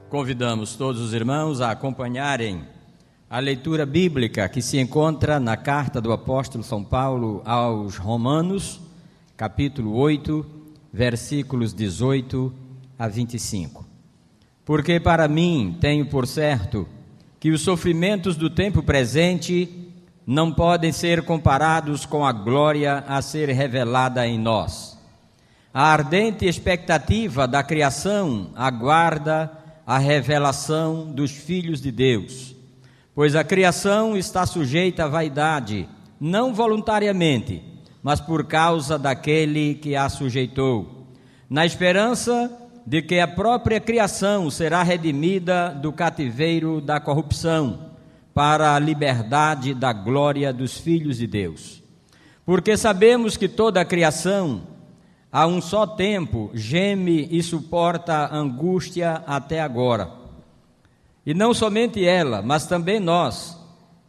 Convidamos todos os irmãos a acompanharem a leitura bíblica que se encontra na carta do apóstolo São Paulo aos Romanos, capítulo 8, versículos 18 a 25. Porque para mim tenho por certo que os sofrimentos do tempo presente não podem ser comparados com a glória a ser revelada em nós. A ardente expectativa da criação aguarda a revelação dos filhos de Deus, pois a criação está sujeita à vaidade, não voluntariamente, mas por causa daquele que a sujeitou, na esperança de que a própria criação será redimida do cativeiro da corrupção, para a liberdade da glória dos filhos de Deus. Porque sabemos que toda a criação, a um só tempo, geme e suporta angústia até agora. E não somente ela, mas também nós,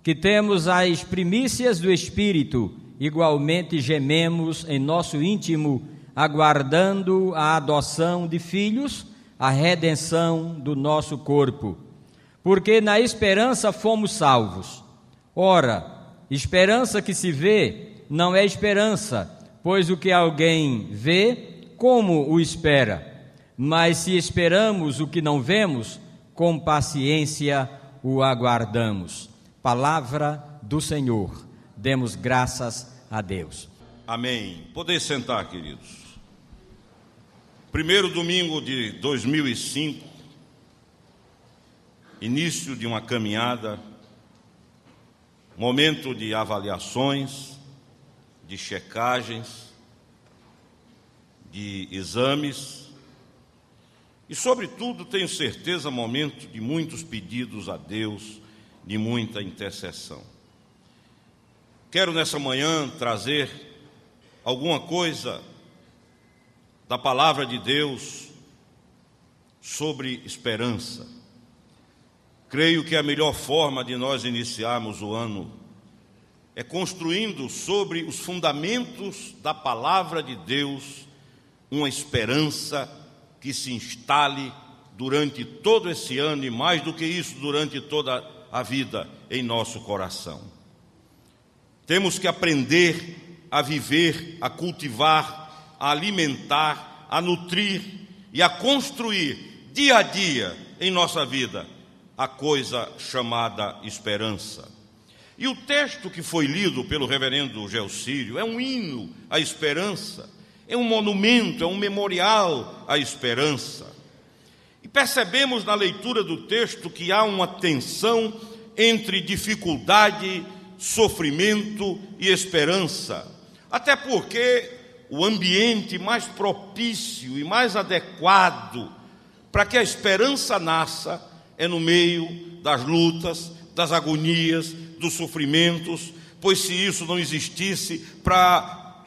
que temos as primícias do Espírito, igualmente gememos em nosso íntimo, aguardando a adoção de filhos, a redenção do nosso corpo. Porque na esperança fomos salvos. Ora, esperança que se vê não é esperança, pois o que alguém vê, como o espera? Mas se esperamos o que não vemos, com paciência o aguardamos. Palavra do Senhor. Demos graças a Deus. Amém. Podeis sentar, queridos. Primeiro domingo de 2005, início de uma caminhada, momento de avaliações, de checagens, de exames e, sobretudo, tenho certeza, momento de muitos pedidos a Deus, de muita intercessão. Quero nessa manhã trazer alguma coisa da palavra de Deus sobre esperança. Creio que a melhor forma de nós iniciarmos o ano é construindo sobre os fundamentos da palavra de Deus uma esperança que se instale durante todo esse ano e, mais do que isso, durante toda a vida em nosso coração. Temos que aprender a viver, a cultivar, a alimentar, a nutrir e a construir dia a dia em nossa vida a coisa chamada esperança. E o texto que foi lido pelo reverendo Gelcírio é um hino à esperança, é um monumento, é um memorial à esperança. E percebemos na leitura do texto que há uma tensão entre dificuldade, sofrimento e esperança. Até porque o ambiente mais propício e mais adequado para que a esperança nasça é no meio das lutas, das agonias, dos sofrimentos, pois se isso não existisse,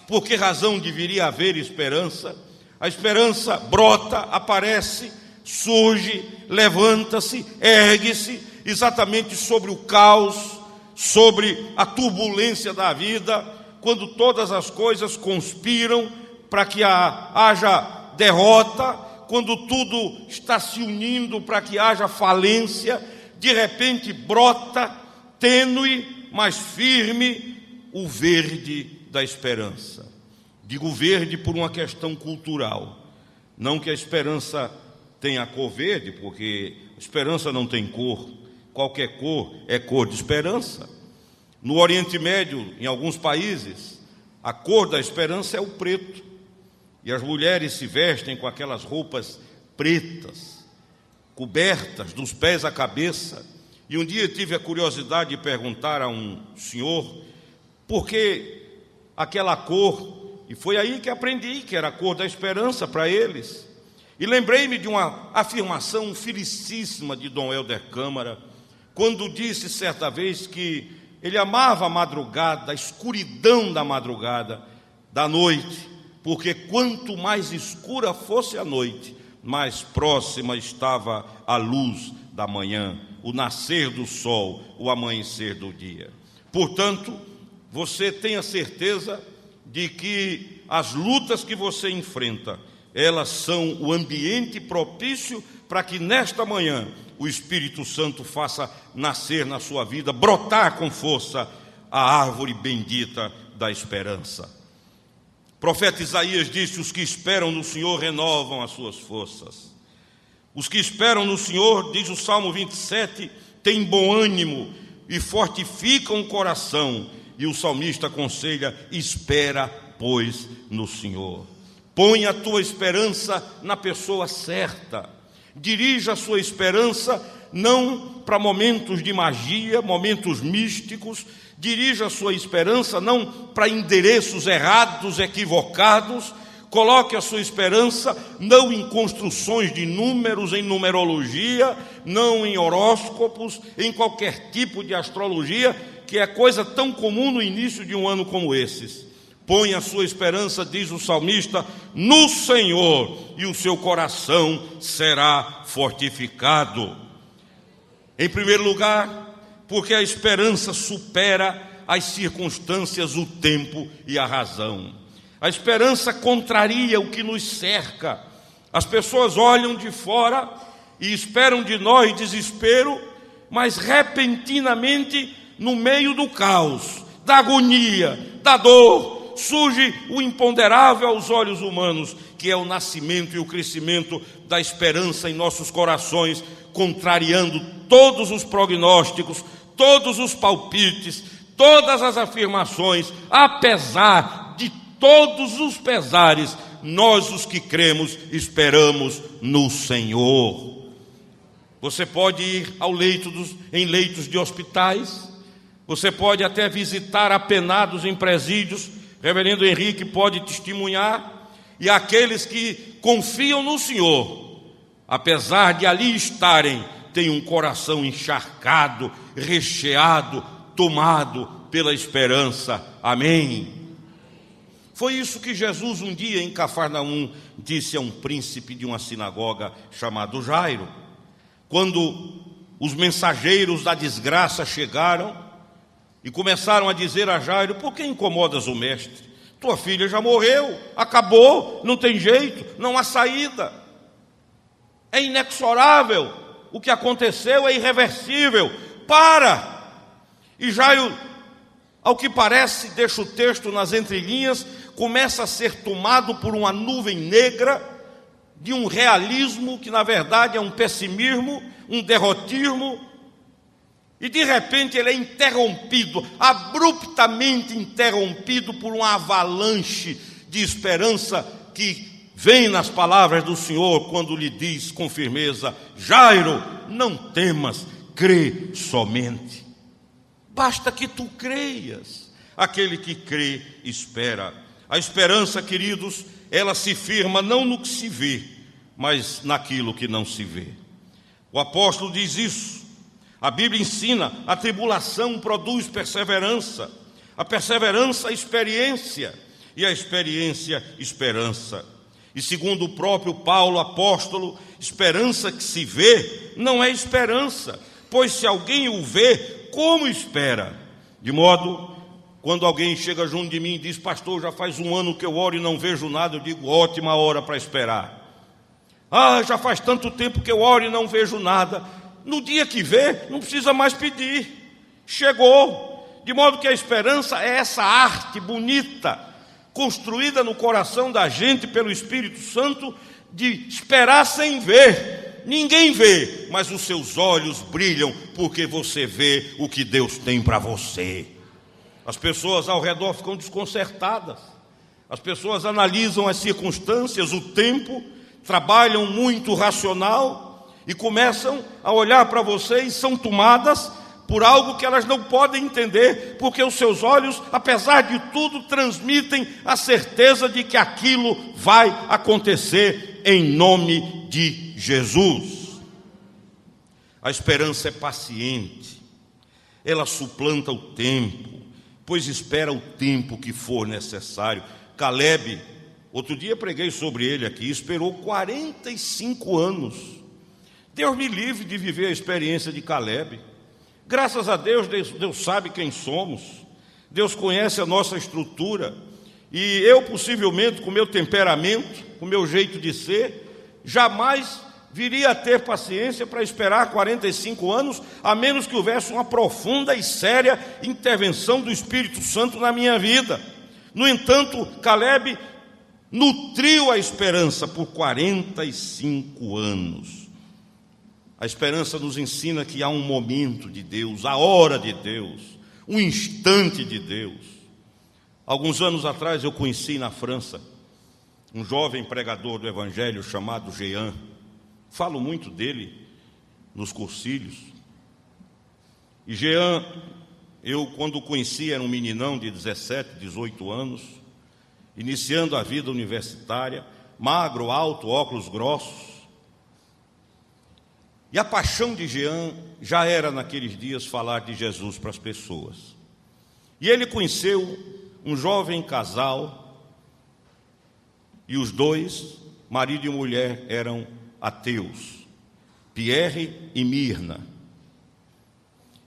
por que razão deveria haver esperança? A esperança brota, aparece, surge, levanta-se, ergue-se, exatamente sobre o caos, sobre a turbulência da vida, quando todas as coisas conspiram para que haja derrota, quando tudo está se unindo para que haja falência, de repente brota, tênue, mas firme, o verde da esperança. Digo verde por uma questão cultural. Não que a esperança tenha cor verde, porque a esperança não tem cor. Qualquer cor é cor de esperança. No Oriente Médio, em alguns países, a cor da esperança é o preto. E as mulheres se vestem com aquelas roupas pretas, cobertas dos pés à cabeça. E um dia tive a curiosidade de perguntar a um senhor por que aquela cor, e foi aí que aprendi que era a cor da esperança para eles. E lembrei-me de uma afirmação felicíssima de Dom Helder Câmara, quando disse certa vez que ele amava a madrugada, a escuridão da madrugada, da noite, porque quanto mais escura fosse a noite, mais próxima estava a luz da manhã, o nascer do sol, o amanhecer do dia. Portanto, você tenha certeza de que as lutas que você enfrenta elas são o ambiente propício para que nesta manhã o Espírito Santo faça nascer na sua vida, brotar com força a árvore bendita da esperança. O profeta Isaías disse: os que esperam no Senhor renovam as suas forças. Os que esperam no Senhor, diz o Salmo 27, têm bom ânimo e fortificam o coração. E o salmista aconselha: espera, pois, no Senhor. Põe a tua esperança na pessoa certa. Dirija a sua esperança não para momentos de magia, momentos místicos. Dirija a sua esperança não para endereços errados, equivocados. Coloque a sua esperança não em construções de números, em numerologia, não em horóscopos, em qualquer tipo de astrologia, que é coisa tão comum no início de um ano como esses. Põe a sua esperança, diz o salmista, no Senhor, e o seu coração será fortificado. Em primeiro lugar, porque a esperança supera as circunstâncias, o tempo e a razão. A esperança contraria o que nos cerca. As pessoas olham de fora e esperam de nós desespero, mas repentinamente, no meio do caos, da agonia, da dor, surge o imponderável aos olhos humanos, que é o nascimento e o crescimento da esperança em nossos corações, contrariando todos os prognósticos, todos os palpites, todas as afirmações. Apesar de todos os pesares, nós, os que cremos, esperamos no Senhor. Você pode ir em leitos de hospitais, você pode até visitar apenados em presídios. Reverendo Henrique pode testemunhar. E aqueles que confiam no Senhor, apesar de ali estarem, têm um coração encharcado, recheado, tomado pela esperança. Amém. Foi isso que Jesus um dia em Cafarnaum disse a um príncipe de uma sinagoga chamado Jairo. Quando os mensageiros da desgraça chegaram e começaram a dizer a Jairo: por que incomodas o mestre? Tua filha já morreu, acabou, não tem jeito, não há saída. É inexorável, o que aconteceu é irreversível, para! E Jairo, ao que parece, deixa o texto nas entrelinhas, começa a ser tomado por uma nuvem negra, de um realismo que na verdade é um pessimismo, um derrotismo. E de repente ele é interrompido, abruptamente interrompido por uma avalanche de esperança que vem nas palavras do Senhor quando lhe diz com firmeza: Jairo, não temas, crê somente. Basta que tu creias. Aquele que crê, espera. A esperança, queridos, ela se firma não no que se vê, mas naquilo que não se vê. O apóstolo diz isso. A Bíblia ensina: a tribulação produz perseverança, a perseverança, experiência, e a experiência, esperança. E segundo o próprio Paulo, apóstolo, esperança que se vê não é esperança, pois se alguém o vê, como espera? De modo, quando alguém chega junto de mim e diz: pastor, já faz um ano que eu oro e não vejo nada, eu digo: ótima hora para esperar. Já faz tanto tempo que eu oro e não vejo nada. No dia que vê, não precisa mais pedir, chegou. De modo que a esperança é essa arte bonita, construída no coração da gente pelo Espírito Santo, de esperar sem ver. Ninguém vê, mas os seus olhos brilham, porque você vê o que Deus tem para você. As pessoas ao redor ficam desconcertadas, as pessoas analisam as circunstâncias, o tempo, trabalham muito racional, e começam a olhar para você e são tomadas por algo que elas não podem entender, porque os seus olhos, apesar de tudo, transmitem a certeza de que aquilo vai acontecer em nome de Jesus. A esperança é paciente, ela suplanta o tempo, pois espera o tempo que for necessário. Caleb, outro dia preguei sobre ele aqui, esperou 45 anos. Deus me livre de viver a experiência de Caleb. Graças a Deus, Deus sabe quem somos. Deus conhece a nossa estrutura. E eu, possivelmente, com meu temperamento, com meu jeito de ser, jamais viria a ter paciência para esperar 45 anos, a menos que houvesse uma profunda e séria intervenção do Espírito Santo na minha vida. No entanto, Caleb nutriu a esperança por 45 anos. A esperança nos ensina que há um momento de Deus, a hora de Deus, um instante de Deus. Alguns anos atrás eu conheci na França um jovem pregador do Evangelho chamado Jean. Falo muito dele nos cursilhos. E Jean, eu quando o conheci era um meninão de 17, 18 anos, iniciando a vida universitária, magro, alto, óculos grossos. E a paixão de Jean já era naqueles dias falar de Jesus para as pessoas. E ele conheceu um jovem casal, e os dois, marido e mulher, eram ateus, Pierre e Mirna.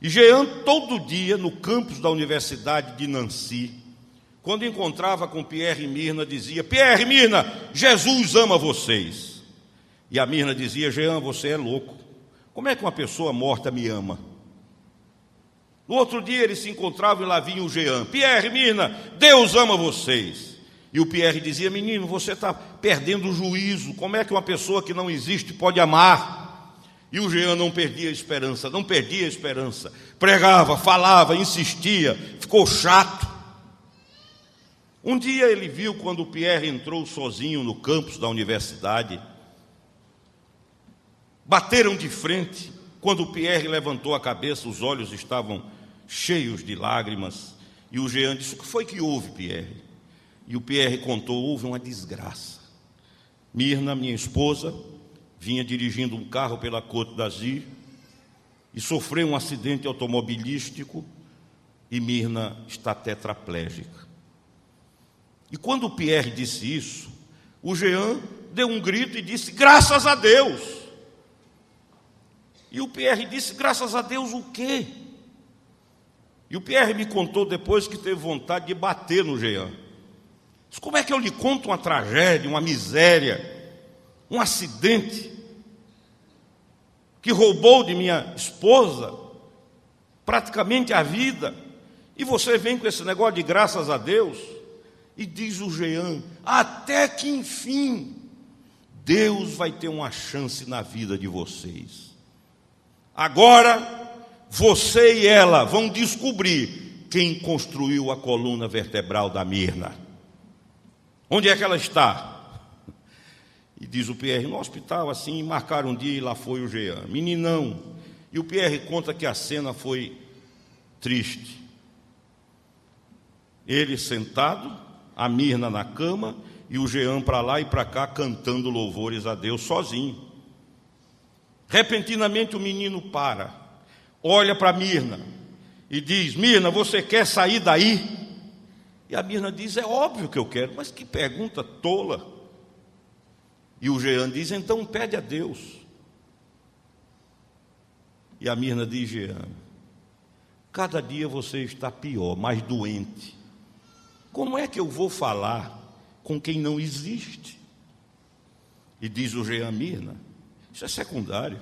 E Jean, todo dia, no campus da Universidade de Nancy, quando encontrava com Pierre e Mirna, dizia: Pierre e Mirna, Jesus ama vocês. E a Mirna dizia: Jean, você é louco. Como é que uma pessoa morta me ama? No outro dia eles se encontravam e lá vinha o Jean: Pierre, Mirna, Deus ama vocês. E o Pierre dizia: menino, você está perdendo o juízo. Como é que uma pessoa que não existe pode amar? E o Jean não perdia a esperança, não perdia a esperança. Pregava, falava, insistia, ficou chato. Um dia ele viu quando o Pierre entrou sozinho no campus da universidade. Bateram de frente. Quando o Pierre levantou a cabeça, os olhos estavam cheios de lágrimas. E o Jean disse: o que foi que houve, Pierre? E o Pierre contou: houve uma desgraça. Mirna, minha esposa, vinha dirigindo um carro pela Côte d'Azur e sofreu um acidente automobilístico e Mirna está tetraplégica. E quando o Pierre disse isso, o Jean deu um grito e disse: graças a Deus! E o Pierre disse: graças a Deus o quê? E o Pierre me contou depois que teve vontade de bater no Jean. Como é que eu lhe conto uma tragédia, uma miséria, um acidente que roubou de minha esposa praticamente a vida, e você vem com esse negócio de graças a Deus? E diz o Jean: até que enfim Deus vai ter uma chance na vida de vocês. Agora você e ela vão descobrir quem construiu a coluna vertebral da Mirna. Onde é que ela está? E diz o Pierre: no hospital, assim, marcaram um dia e lá foi o Jean, meninão. E o Pierre conta que a cena foi triste. Ele sentado, a Mirna na cama e o Jean para lá e para cá cantando louvores a Deus sozinho. Repentinamente o menino para, olha para Mirna e diz: Mirna, você quer sair daí? E a Mirna diz: é óbvio que eu quero. Mas que pergunta tola. E o Jean diz: então pede a Deus. E a Mirna diz: Jean, cada dia você está pior, mais doente. Como é que eu vou falar com quem não existe? E diz o Jean: Mirna, isso é secundário.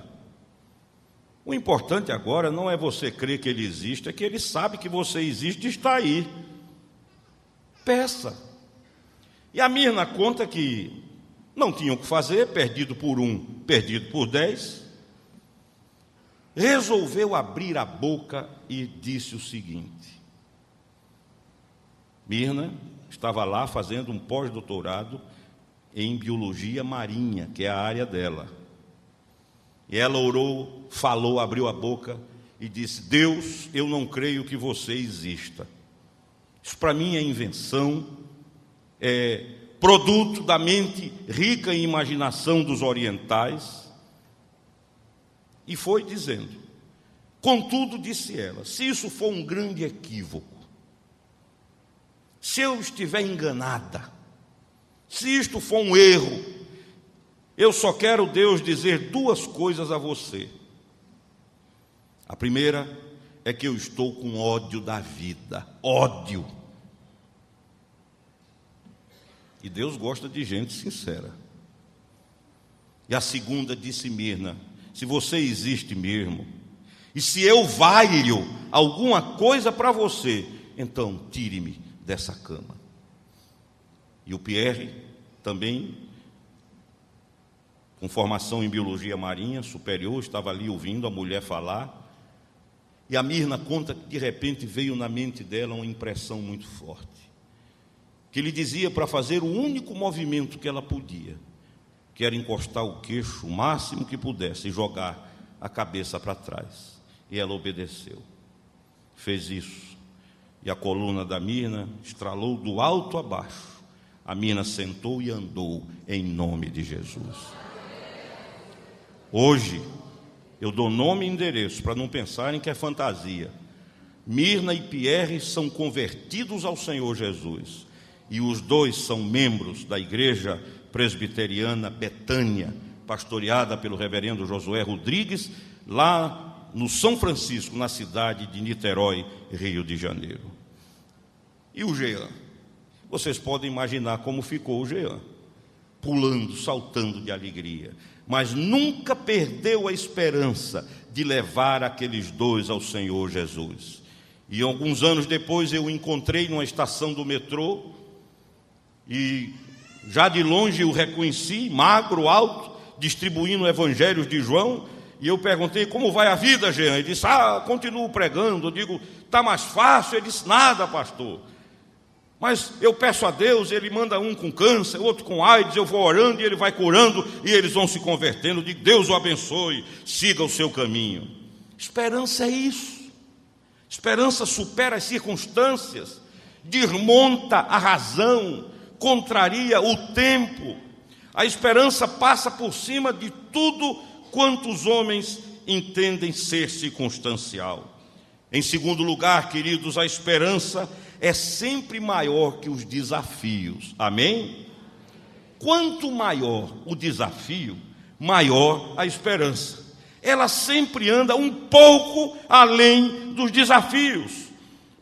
O importante agora não é você crer que ele existe, é que ele sabe que você existe e está aí. Peça. E a Mirna conta que não tinha o que fazer, perdido por um, perdido por 10. Resolveu abrir a boca e disse o seguinte: Mirna estava lá fazendo um pós-doutorado em biologia marinha, que é a área dela. E ela orou, falou, abriu a boca e disse: Deus, eu não creio que você exista. Isso para mim é invenção, é produto da mente rica em imaginação dos orientais. E foi dizendo: contudo, disse ela, se isso for um grande equívoco, se eu estiver enganada, se isto for um erro, eu só quero, Deus, dizer duas coisas a você. A primeira é que eu estou com ódio da vida, ódio. E Deus gosta de gente sincera. E a segunda disse Mirna: se você existe mesmo, e se eu valho alguma coisa para você, então tire-me dessa cama. E o Pierre, também com formação em biologia marinha superior, estava ali ouvindo a mulher falar. E a Mirna conta que de repente veio na mente dela uma impressão muito forte, que lhe dizia para fazer o único movimento que ela podia, que era encostar o queixo o máximo que pudesse e jogar a cabeça para trás. E ela obedeceu, fez isso. E a coluna da Mirna estralou do alto a baixo. A Mirna sentou e andou em nome de Jesus. Hoje, eu dou nome e endereço para não pensarem que é fantasia. Mirna e Pierre são convertidos ao Senhor Jesus. E os dois são membros da Igreja Presbiteriana Betânia, pastoreada pelo reverendo Josué Rodrigues, lá no São Francisco, na cidade de Niterói, Rio de Janeiro. E o Jean? Vocês podem imaginar como ficou o Jean, pulando, saltando de alegria, mas nunca perdeu a esperança de levar aqueles dois ao Senhor Jesus. E alguns anos depois eu o encontrei numa estação do metrô, e já de longe o reconheci, magro, alto, distribuindo evangelhos de João. E eu perguntei: como vai a vida, Jean? Ele disse: continuo pregando. Eu digo: está mais fácil? Ele disse: nada, pastor, mas eu peço a Deus, Ele manda um com câncer, outro com AIDS, eu vou orando e Ele vai curando, e eles vão se convertendo. Eu digo: Deus o abençoe, siga o seu caminho. Esperança é isso. Esperança supera as circunstâncias, desmonta a razão, contraria o tempo. A esperança passa por cima de tudo quanto os homens entendem ser circunstancial. Em segundo lugar, queridos, a esperança é sempre maior que os desafios. Amém? Quanto maior o desafio, maior a esperança. Ela sempre anda um pouco além dos desafios.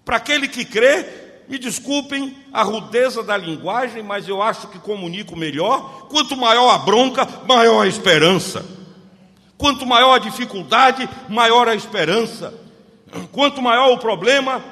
Para aquele que crê, me desculpem a rudeza da linguagem, mas eu acho que comunico melhor. Quanto maior a bronca, maior a esperança. Quanto maior a dificuldade, maior a esperança. Quanto maior o problema,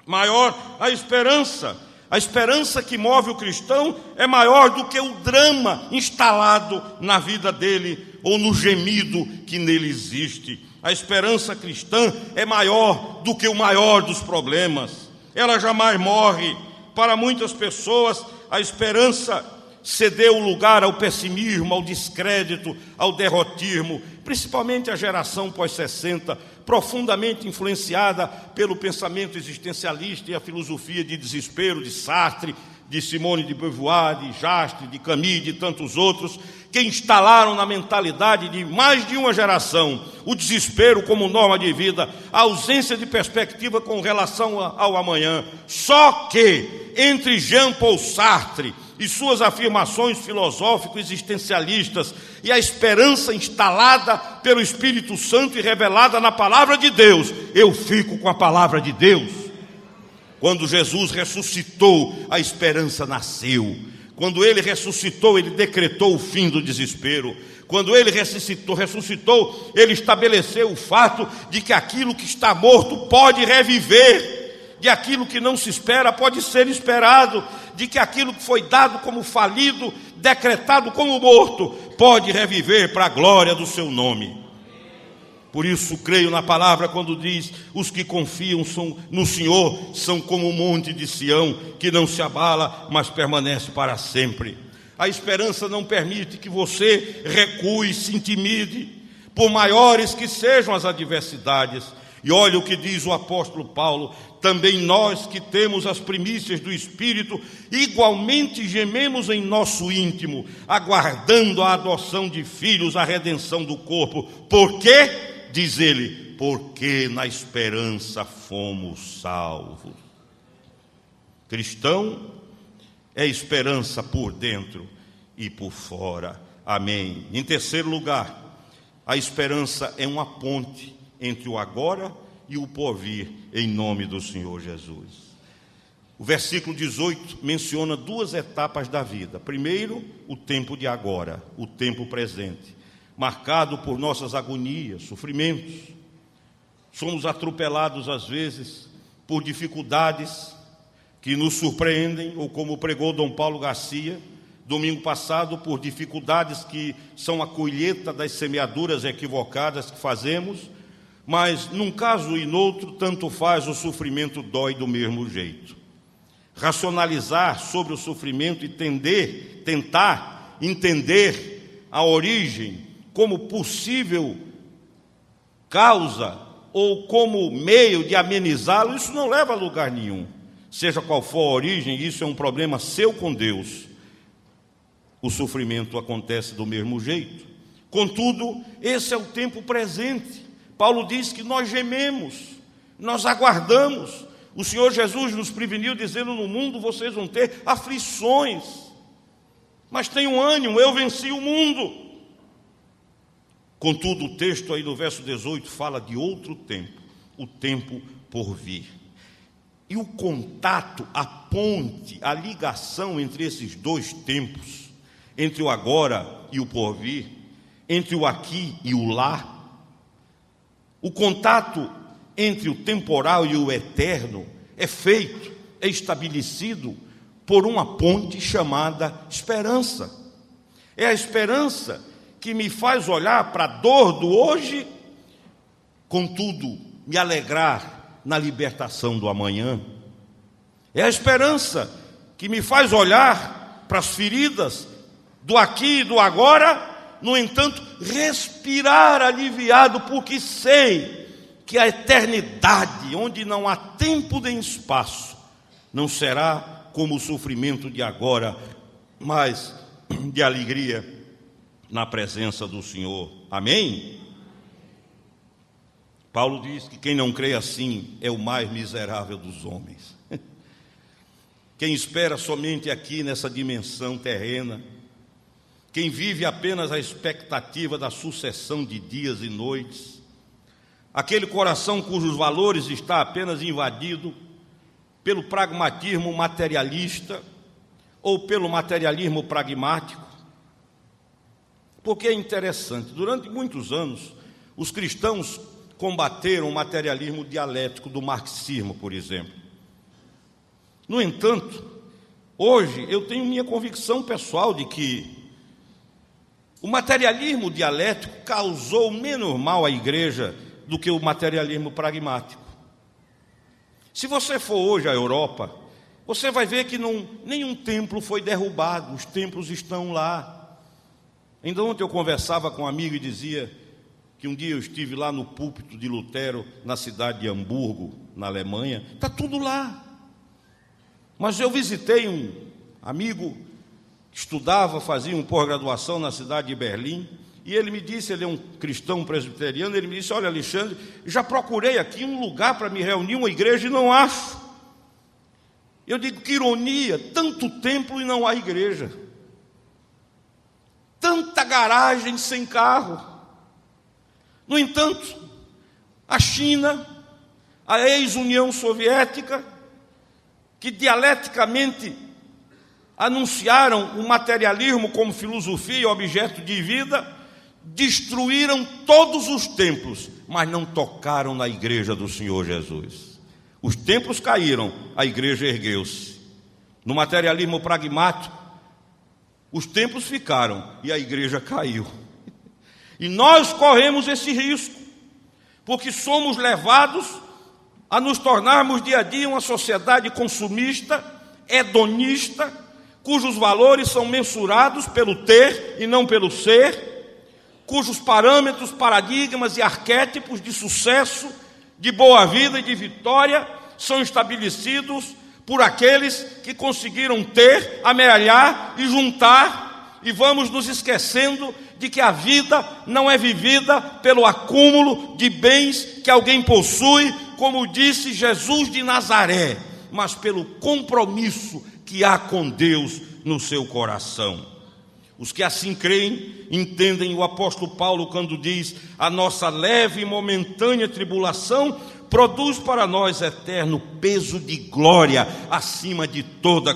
maior a esperança. A esperança que move o cristão é maior do que o drama instalado na vida dele ou no gemido que nele existe. A esperança cristã é maior do que o maior dos problemas. Ela jamais morre. Para muitas pessoas, a esperança cedeu lugar ao pessimismo, ao descrédito, ao derrotismo, principalmente a geração pós-60, profundamente influenciada pelo pensamento existencialista e a filosofia de desespero de Sartre, de Simone de Beauvoir, de Jastre, de Camus e de tantos outros, que instalaram na mentalidade de mais de uma geração o desespero como norma de vida, a ausência de perspectiva com relação ao amanhã. Só que entre Jean-Paul Sartre e suas afirmações filosófico-existencialistas e a esperança instalada pelo Espírito Santo e revelada na palavra de Deus, eu fico com a palavra de Deus. Quando Jesus ressuscitou, a esperança nasceu. Quando Ele ressuscitou, Ele decretou o fim do desespero. Quando Ele ressuscitou, Ele estabeleceu o fato de que aquilo que está morto pode reviver, de aquilo que não se espera pode ser esperado, de que aquilo que foi dado como falido, decretado como morto, pode reviver para a glória do seu nome. Por isso creio na palavra quando diz: os que confiam no Senhor são como o monte de Sião, que não se abala, mas permanece para sempre. A esperança não permite que você recue, se intimide, por maiores que sejam as adversidades. E olha o que diz o apóstolo Paulo: também nós que temos as primícias do Espírito, igualmente gememos em nosso íntimo, aguardando a adoção de filhos, a redenção do corpo. Por quê? Diz ele: porque na esperança fomos salvos. Cristão é esperança por dentro e por fora. Amém. Em terceiro lugar, a esperança é uma ponte entre o agora e o porvir, em nome do Senhor Jesus. O versículo 18 menciona duas etapas da vida. Primeiro, o tempo de agora, o tempo presente, marcado por nossas agonias, sofrimentos. Somos atropelados às vezes por dificuldades que nos surpreendem, ou como pregou Dom Paulo Garcia, domingo passado, por dificuldades que são a colheita das semeaduras equivocadas que fazemos, mas num caso e noutro, tanto faz, o sofrimento dói do mesmo jeito. Racionalizar sobre o sofrimento e tentar entender a origem como possível causa ou como meio de amenizá-lo, isso não leva a lugar nenhum. Seja qual for a origem, isso é um problema seu com Deus. O sofrimento acontece do mesmo jeito. Contudo, esse é o tempo presente. Paulo diz que nós gememos, nós aguardamos. O Senhor Jesus nos preveniu dizendo: no mundo vocês vão ter aflições, mas tenham ânimo, eu venci o mundo. Contudo, o texto aí no verso 18 fala de outro tempo, o tempo por vir. E o contato, a ponte, a ligação entre esses dois tempos, entre o agora e o porvir, entre o aqui e o lá, o contato entre o temporal e o eterno é feito, é estabelecido por uma ponte chamada esperança. É a esperança que me faz olhar para a dor do hoje, contudo, me alegrar na libertação do amanhã. É a esperança que me faz olhar para as feridas do aqui e do agora, no entanto, respirar aliviado, porque sei que a eternidade, onde não há tempo nem espaço, não será como o sofrimento de agora, mas de alegria na presença do Senhor. Amém? Paulo diz que quem não crê assim é o mais miserável dos homens. Quem espera somente aqui nessa dimensão terrena, quem vive apenas a expectativa da sucessão de dias e noites, aquele coração cujos valores está apenas invadido pelo pragmatismo materialista ou pelo materialismo pragmático. Porque é interessante, durante muitos anos, os cristãos combateram o materialismo dialético do marxismo, por exemplo. No entanto, hoje eu tenho minha convicção pessoal de que o materialismo dialético causou menos mal à igreja do que o materialismo pragmático. Se você for hoje à Europa, você vai ver que nenhum templo foi derrubado, os templos estão lá. Ainda ontem eu conversava com um amigo e dizia que um dia eu estive lá no púlpito de Lutero, na cidade de Hamburgo, na Alemanha, está tudo lá. Mas eu visitei um amigo que estudava, fazia uma pós-graduação na cidade de Berlim, e ele me disse, ele é um cristão presbiteriano, ele me disse: olha, Alexandre, já procurei aqui um lugar para me reunir, uma igreja, e não acho. Eu digo, que ironia, tanto templo e não há igreja. Tanta garagem sem carro. No entanto, a China, a ex-União Soviética, que dialeticamente anunciaram o materialismo como filosofia e objeto de vida, destruíram todos os templos, mas não tocaram na igreja do Senhor Jesus. Os templos caíram, a igreja ergueu-se. No materialismo pragmático, os templos ficaram e a igreja caiu. E nós corremos esse risco, porque somos levados a nos tornarmos dia a dia uma sociedade consumista, hedonista, cujos valores são mensurados pelo ter e não pelo ser, cujos parâmetros, paradigmas e arquétipos de sucesso, de boa vida e de vitória são estabelecidos por aqueles que conseguiram ter, amealhar e juntar, e vamos nos esquecendo de que a vida não é vivida pelo acúmulo de bens que alguém possui, como disse Jesus de Nazaré, mas pelo compromisso que há com Deus no seu coração. Os que assim creem entendem o apóstolo Paulo quando diz: a nossa leve e momentânea tribulação produz para nós eterno peso de glória acima de toda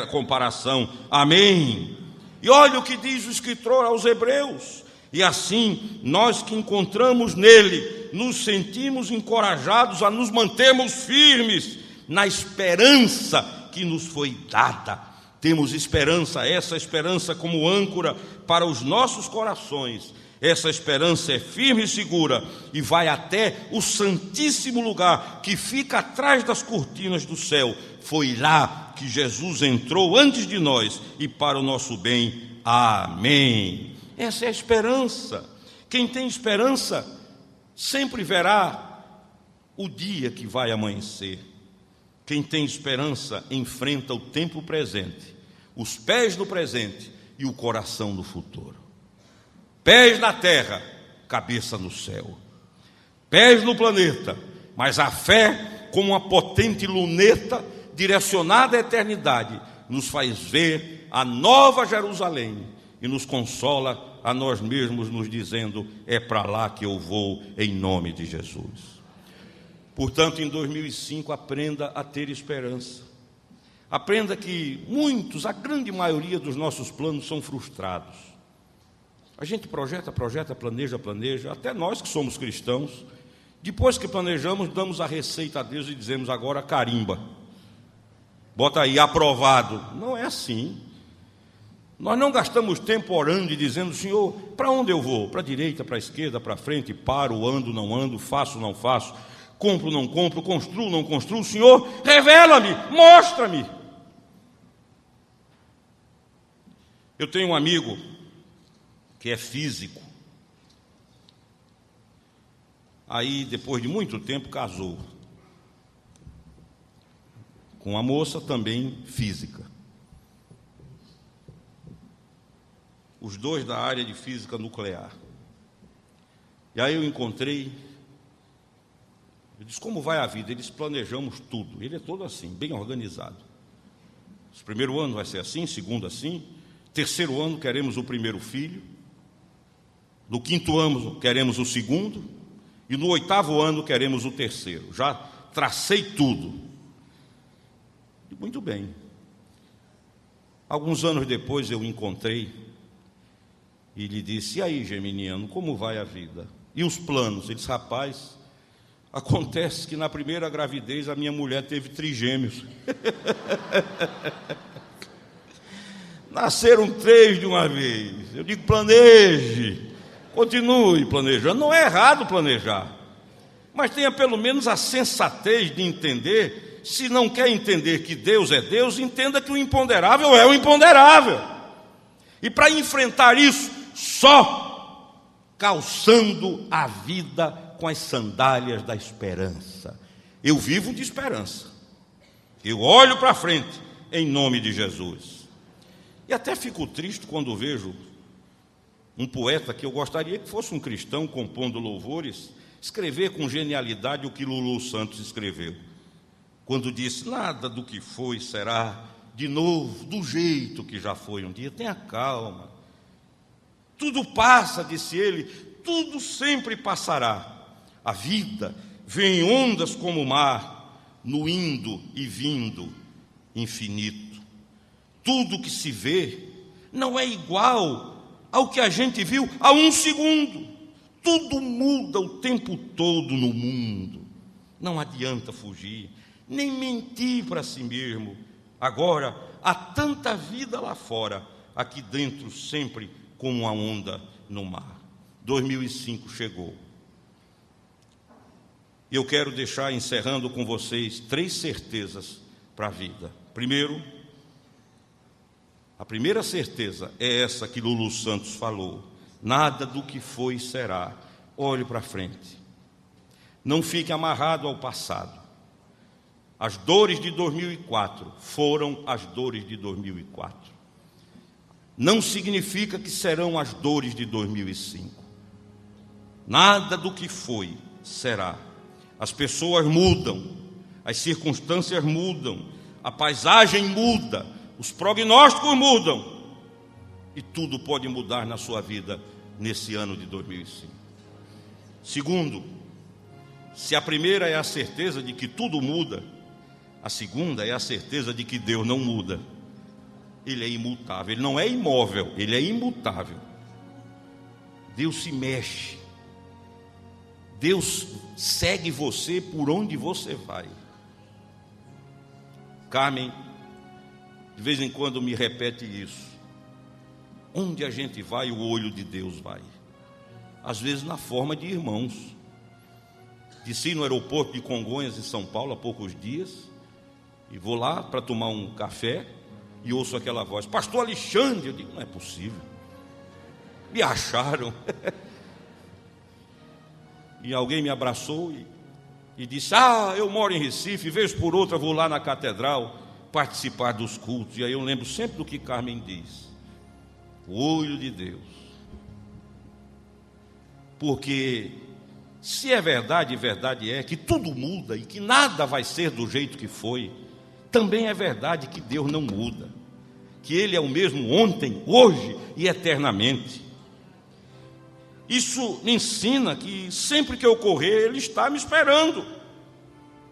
comparação. Amém. E olha o que diz o escritor aos Hebreus: e assim, nós que encontramos nele, nos sentimos encorajados a nos mantermos firmes na esperança que nos foi dada. Temos esperança, essa esperança como âncora para os nossos corações. Essa esperança é firme e segura e vai até o santíssimo lugar que fica atrás das cortinas do céu. Foi lá que Jesus entrou antes de nós e para o nosso bem. Amém. Essa é a esperança. Quem tem esperança sempre verá o dia que vai amanhecer. Quem tem esperança enfrenta o tempo presente, os pés no presente e o coração no futuro. Pés na terra, cabeça no céu. Pés no planeta, mas a fé, como uma potente luneta direcionada à eternidade, nos faz ver a nova Jerusalém e nos consola a nós mesmos, nos dizendo: é para lá que eu vou, em nome de Jesus. Portanto, em 2005, aprenda a ter esperança. Aprenda que muitos, a grande maioria dos nossos planos são frustrados. A gente projeta, planeja, até nós que somos cristãos, depois que planejamos, damos a receita a Deus e dizemos: agora carimba, bota aí, aprovado. Não é assim. Nós não gastamos tempo orando e dizendo: Senhor, para onde eu vou? Para a direita, para a esquerda, para frente, paro, ando, não ando, faço, não faço, compro, não compro, construo, não construo. Senhor, revela-me, mostra-me. Eu tenho um amigo que é físico. Aí, depois de muito tempo, casou com uma moça também física. Os dois da área de física nuclear. E aí eu encontrei, eu disse: como vai a vida? Eles planejamos tudo. Ele é todo assim, bem organizado. O primeiro ano vai ser assim, segundo assim, terceiro ano queremos o primeiro filho, no quinto ano queremos o segundo, e no oitavo ano queremos o terceiro. Já tracei tudo. Muito bem. Alguns anos depois eu encontrei e lhe disse: e aí, geminiano, como vai a vida? E os planos? Ele disse: rapaz, acontece que na primeira gravidez a minha mulher teve trigêmeos. Nasceram 3 de uma vez. Eu digo: planeje, continue planejando. Não é errado planejar, mas tenha pelo menos a sensatez de entender. Se não quer entender que Deus é Deus, entenda que o imponderável é o imponderável. E para enfrentar isso, só calçando a vida com as sandálias da esperança. Eu vivo de esperança. Eu olho para frente em nome de Jesus. E até fico triste quando vejo um poeta que eu gostaria que fosse um cristão compondo louvores, escrever com genialidade o que Lulu Santos escreveu. Quando disse: nada do que foi será de novo do jeito que já foi um dia. Tenha calma. Tudo passa, disse ele, tudo sempre passará. A vida vem em ondas como o mar, no indo e vindo infinito. Tudo que se vê não é igual ao que a gente viu há um segundo. Tudo muda o tempo todo no mundo. Não adianta fugir, nem mentir para si mesmo. Agora, há tanta vida lá fora, aqui dentro sempre como uma onda no mar. 2005 chegou. Eu quero deixar, encerrando com vocês, 3 certezas para a vida. Primeiro, a primeira certeza é essa que Lulu Santos falou: nada do que foi será. Olhe para frente. Não fique amarrado ao passado. As dores de 2004 foram as dores de 2004. Não significa que serão as dores de 2005. Nada do que foi será. As pessoas mudam, as circunstâncias mudam, a paisagem muda, os prognósticos mudam, e tudo pode mudar na sua vida nesse ano de 2005. Segundo, Se a primeira é a certeza de que tudo muda, a segunda é a certeza de que Deus não muda. Ele é imutável, ele não é imóvel, ele é imutável. Deus se mexe. Deus segue você por onde você vai. Carmen, de vez em quando me repete isso. Onde a gente vai, o olho de Deus vai. Às vezes na forma de irmãos. Desci no aeroporto de Congonhas, em São Paulo, há poucos dias, e vou lá para tomar um café, e ouço aquela voz: Pastor Alexandre. Eu digo: não é possível, me acharam. E alguém me abraçou e disse: eu moro em Recife, vez por outra vou lá na catedral participar dos cultos. E aí eu lembro sempre do que Carmen diz: o olho de Deus. Porque se é verdade, verdade é que tudo muda e que nada vai ser do jeito que foi, também é verdade que Deus não muda, que Ele é o mesmo ontem, hoje e eternamente. Isso me ensina que sempre que eu correr, Ele está me esperando,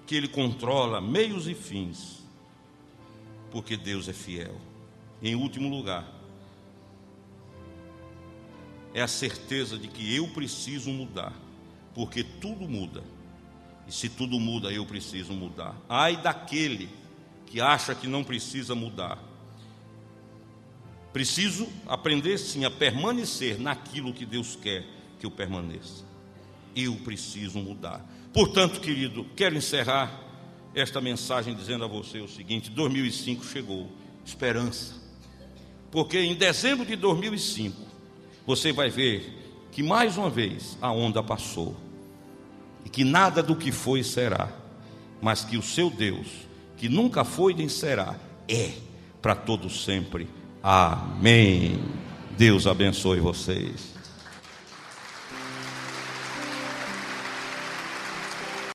que Ele controla meios e fins, porque Deus é fiel. Em último lugar, é a certeza de que eu preciso mudar, porque tudo muda, e se tudo muda, eu preciso mudar. Ai daquele que acha que não precisa mudar. Preciso aprender sim a permanecer naquilo que Deus quer que eu permaneça. Eu preciso mudar. Portanto, querido, quero encerrar esta mensagem dizendo a você o seguinte: 2005 chegou, esperança. Porque em dezembro de 2005, você vai ver que mais uma vez a onda passou, e que nada do que foi será, mas que o seu Deus, que nunca foi nem será, é para todo sempre. Amém. Deus abençoe vocês.